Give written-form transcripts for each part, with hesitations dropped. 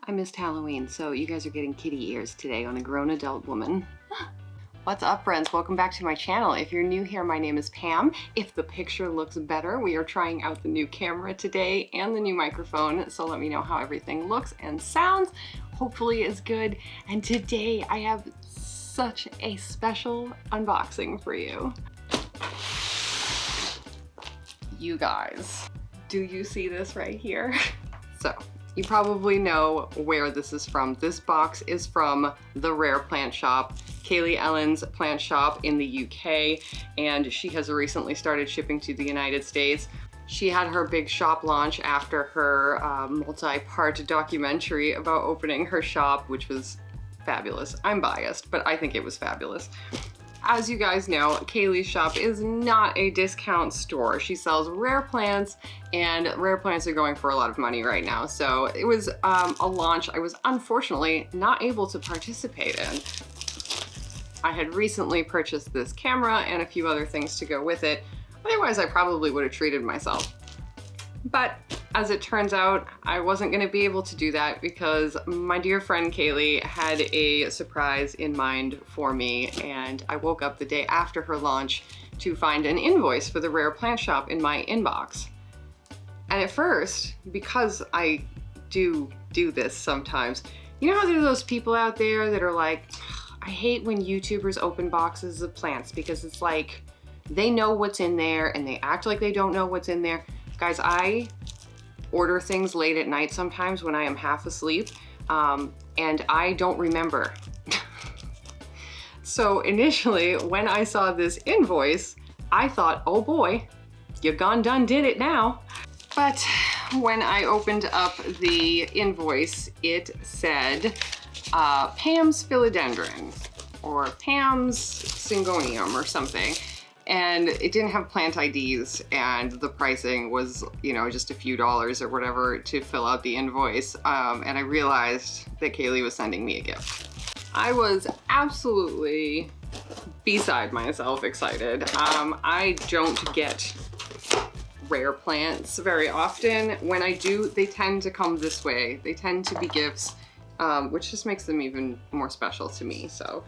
I missed Halloween, so you guys are getting kitty ears today on a grown adult woman. What's up, friends? Welcome back to my channel. If you're new here, my name is Pam. If the picture looks better, we are trying out the new camera today and the new microphone, so let me know how everything looks and sounds. Hopefully it's good. And today I have such a special unboxing for you. You guys, do you see this right here? So, you probably know where this is from. This box is from the Rare Plant Shop, Kaylee Ellen's plant shop in the UK, and she has recently started shipping to the United States. She had her big shop launch after her multi-part documentary about opening her shop, which was fabulous. I'm biased, but I think it was fabulous. As you guys know, Kaylee's shop is not a discount store. She sells rare plants, and rare plants are going for a lot of money right now. So it was a launch I was unfortunately not able to participate in. I had recently purchased this camera and a few other things to go with it. Otherwise, I probably would have treated myself. But as it turns out, I wasn't gonna be able to do that because my dear friend Kaylee had a surprise in mind for me, and I woke up the day after her launch to find an invoice for the Rare Plant Shop in my inbox. And at first, because I do this sometimes, you know how there's those people out there that are like, I hate when YouTubers open boxes of plants because it's like, they know what's in there and they act like they don't know what's in there. Guys, I order things late at night sometimes when I am half asleep, and I don't remember. So initially, when I saw this invoice, I thought, oh boy, you gone done did it now. But when I opened up the invoice, it said Pam's philodendron or Pam's syngonium or something. And it didn't have plant IDs, and the pricing was, you know, just a few dollars or whatever to fill out the invoice. And I realized that Kaylee was sending me a gift. I was absolutely beside myself excited. I don't get rare plants very often. When I do, they tend to come this way. They tend to be gifts, which just makes them even more special to me. So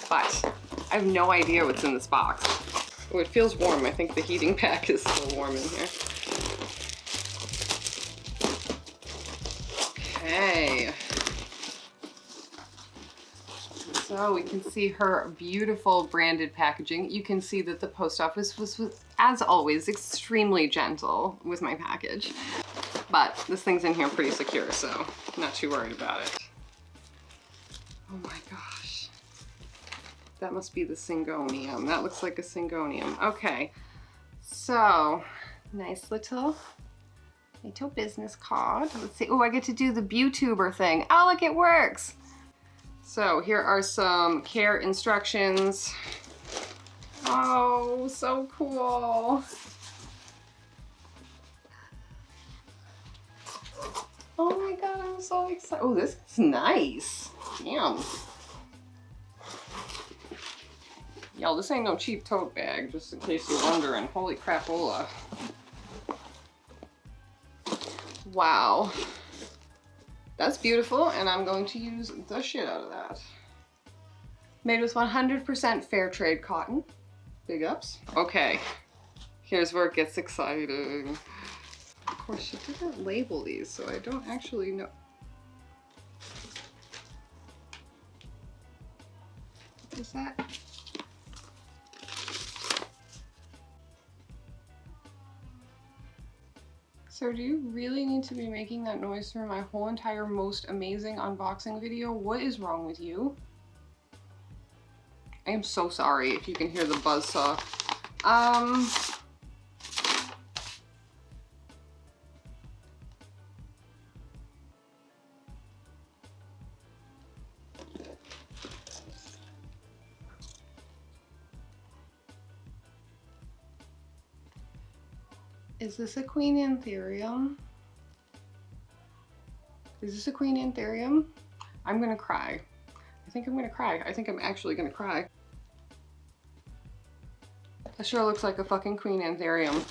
but I have no idea what's in this box. Oh, it feels warm. I think the heating pack is still warm in here. Okay. So we can see her beautiful branded packaging. You can see that the post office was, as always, extremely gentle with my package. But this thing's in here pretty secure, so I'm not too worried about it. Oh my gosh. That must be the syngonium. That looks like a syngonium. Okay, so nice little business card. Let's see. Oh, I get to do the YouTuber thing. Oh, look, it works. So here are some care instructions. Oh, so cool. Oh my God, I'm so excited. Oh, this is nice. Damn. Y'all, this ain't no cheap tote bag, just in case you're wondering. Holy crapola. Wow. That's beautiful, and I'm going to use the shit out of that. Made with 100% fair trade cotton. Big ups. Okay, here's where it gets exciting. Of course, she didn't label these, so I don't actually know. What is that? Sir, do you really need to be making that noise through my whole entire most amazing unboxing video? What is wrong with you? I am so sorry if you can hear the buzzsaw. Is this a Queen Anthurium? Is this a Queen Anthurium? I'm gonna cry. I think I'm gonna cry. I think I'm actually gonna cry. That sure looks like a fucking Queen Anthurium.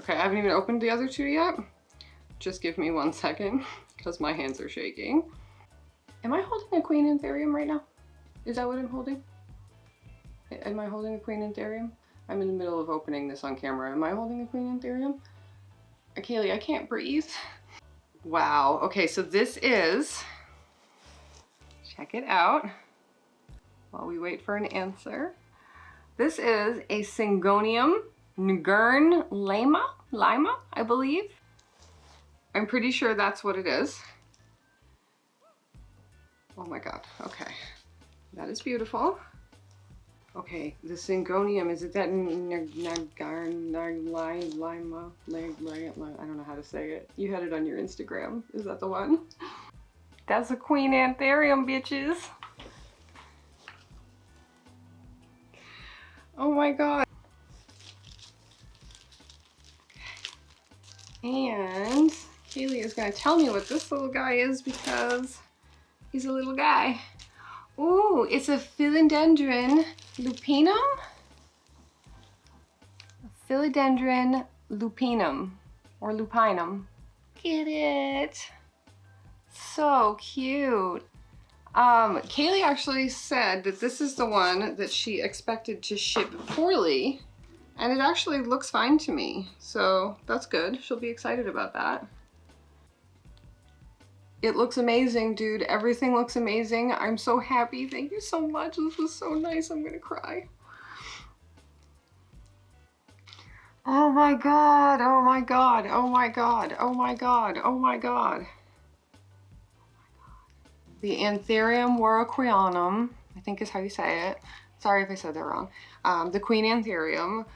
Okay, I haven't even opened the other two yet. Just give me 1 second because my hands are shaking. Am I holding a queen anthurium right now? Is that what I'm holding? Am I holding a queen anthurium? I'm in the middle of opening this on camera. Am I holding a queen anthurium? Kaylee, I can't breathe. Wow, okay, so this is, check it out while we wait for an answer. This is a Syngonium Ngern Lima, I believe. I'm pretty sure that's what it is. Oh my God, okay. That is beautiful. Okay, the Syngonium, is it that Lima? I don't know how to say it. You had it on your Instagram. Is that the one? That's a queen anthurium, bitches. Oh my God. And Kaylee is gonna tell me what this little guy is because he's a little guy. Ooh, it's a Philodendron lupinum? Philodendron lupinum, or lupinum. Get it? So cute. Kaylee actually said that this is the one that she expected to ship poorly, and it actually looks fine to me. So that's good. She'll be excited about that. It looks amazing, dude. Everything looks amazing. I'm so happy. Thank you so much. This was so nice. I'm gonna cry. Oh my God. Oh my God. Oh my God. Oh my God. Oh my God. The Anthurium warocqueanum, I think is how you say it. Sorry if I said that wrong. The Queen Anthurium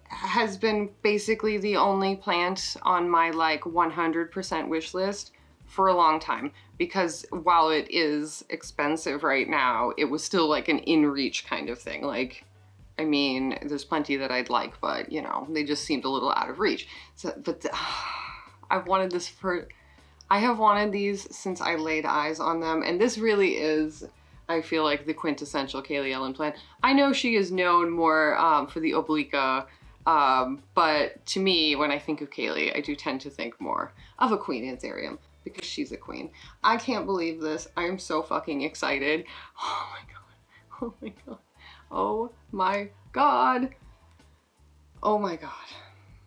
has been basically the only plant on my like 100% wish list for a long time, because while it is expensive right now, it was still like an in reach kind of thing. Like, I mean, there's plenty that I'd like, but you know, they just seemed a little out of reach. So, but I've wanted this for, I have wanted these since I laid eyes on them, and this really is, I feel like, the quintessential Kaylee Ellen plant. I know she is known more for the obliqua, but to me, when I think of Kaylee, I do tend to think more of a Queen Anthurium because she's a queen. I can't believe this. I'm so fucking excited. Oh my God. Oh my God. Oh my God. Oh my God.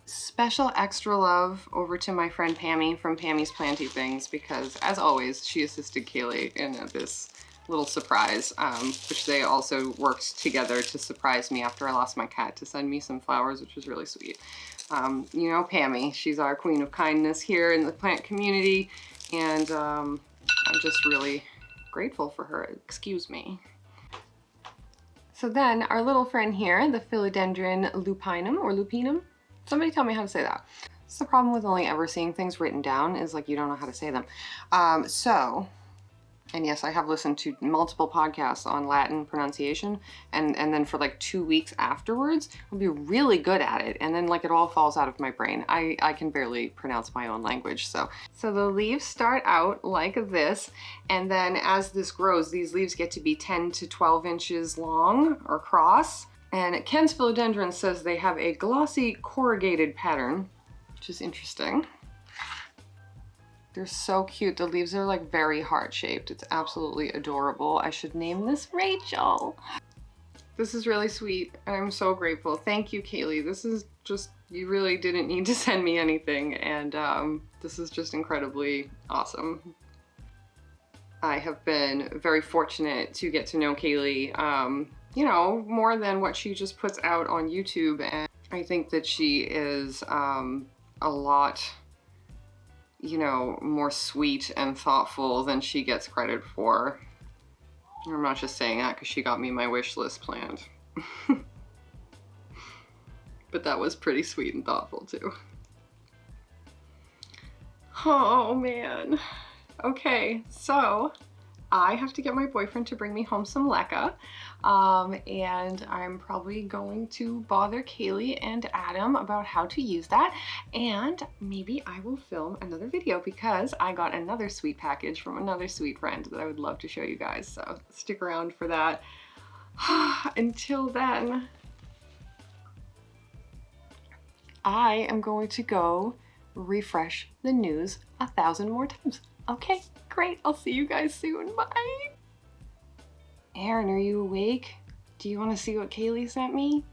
Special extra love over to my friend Pammy from Pammy's Planty Things, because as always, she assisted Kaylee in this little surprise, which they also worked together to surprise me after I lost my cat, to send me some flowers, which was really sweet. You know Pammy, she's our queen of kindness here in the plant community, and I'm just really grateful for her. Excuse me. So then our little friend here, the Philodendron lupinum or lupinum. Somebody tell me how to say that. It's the problem with only ever seeing things written down, is like you don't know how to say them. And yes, I have listened to multiple podcasts on Latin pronunciation, and then for like 2 weeks afterwards, I'll be really good at it, and then like it all falls out of my brain. I can barely pronounce my own language, so the leaves start out like this, and then as this grows, these leaves get to be 10 to 12 inches long or cross, and Ken's Philodendron says they have a glossy corrugated pattern, which is interesting. They're so cute. The leaves are like very heart-shaped. It's absolutely adorable. I should name this Rachel. This is really sweet. I'm so grateful. Thank you, Kaylee. This is just, you really didn't need to send me anything, and this is just incredibly awesome. I have been very fortunate to get to know Kaylee, you know, more than what she just puts out on YouTube, and I think that she is a lot, you know, more sweet and thoughtful than she gets credit for. I'm not just saying that because she got me my wish list planned. But that was pretty sweet and thoughtful too. Oh man. Okay, so I have to get my boyfriend to bring me home some leca, and I'm probably going to bother Kaylee and Adam about how to use that, and maybe I will film another video because I got another sweet package from another sweet friend that I would love to show you guys, so stick around for that. Until then, I am going to go refresh the news 1,000 more times. Okay, great. I'll see you guys soon. Bye. Aaron, are you awake? Do you want to see what Kaylee sent me?